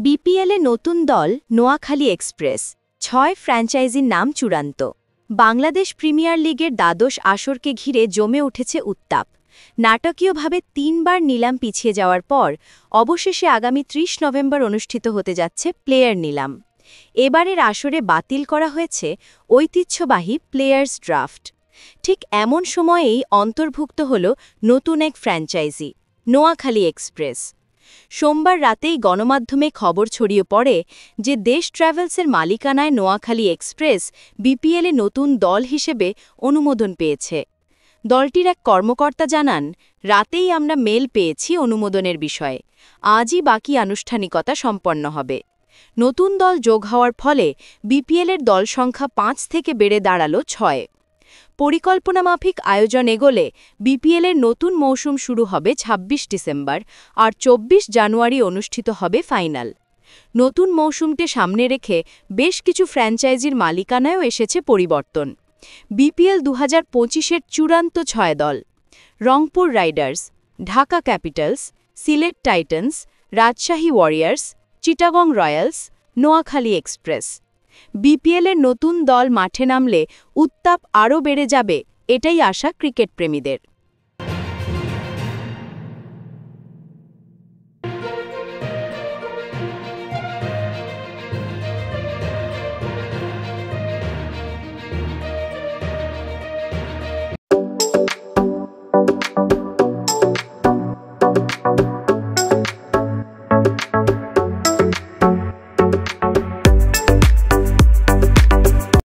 বিপিএলে নতুন দল নোয়াখালী এক্সপ্রেস ৬ ফ্র্যাঞ্চাইজির নাম চূড়ান্ত। বাংলাদেশ প্রিমিয়ার লিগের দ্বাদশ আসরকে ঘিরে জমে উঠেছে উত্তাপ। নাটকীয়ভাবে ৩বার নিলাম পিছিয়ে যাওয়ার পর অবশেষে আগামী ৩০ নভেম্বর অনুষ্ঠিত হতে যাচ্ছে প্লেয়ার নিলাম। এবারের আসরে বাতিল করা হয়েছে ঐতিহ্যবাহী প্লেয়ার্স ড্রাফট। ঠিক এমন সময়েই অন্তর্ভুক্ত হল নতুন এক ফ্র্যাঞ্চাইজি, নোয়াখালী এক্সপ্রেস। সোমবার রাতেই গণমাধ্যমে খবর ছড়িয়ে পড়ে যে দেশ ট্রাভেলসের মালিকানায় নোয়াখালী এক্সপ্রেস বিপিএলে নতুন দল হিসেবে অনুমোদন পেয়েছে। দলটির এক কর্মকর্তা জানান, রাতেই আমরা মেল পেয়েছি অনুমোদনের বিষয়ে। আজই বাকি আনুষ্ঠানিকতা সম্পন্ন হবে। নতুন দল যোগ হওয়ার ফলে বিপিএলের দল সংখ্যা ৫ থেকে বেড়ে দাঁড়াল ৬। পরিকল্পনা মাফিক আয়োজন এগোলে বিপিএলের নতুন মৌসুম শুরু হবে ২৬ ডিসেম্বর আর ২৪ জানুয়ারি অনুষ্ঠিত হবে ফাইনাল। নতুন মৌসুমকে সামনে রেখে বেশ কিছু ফ্র্যাঞ্চাইজির মালিকানায়ও এসেছে পরিবর্তন। বিপিএল ২০২৫-এর চূড়ান্ত ৬ দল: Rangpur Riders, Dhaka Capitals, Sylhet Titans, Rajshahi Warriors, Chittagong Royals, Noakhali Express. বিপিএলের নতুন দল মাঠে নামলে উত্তাপ আরও বেড়ে যাবে, এটাই আশা ক্রিকেট প্রেমীদের।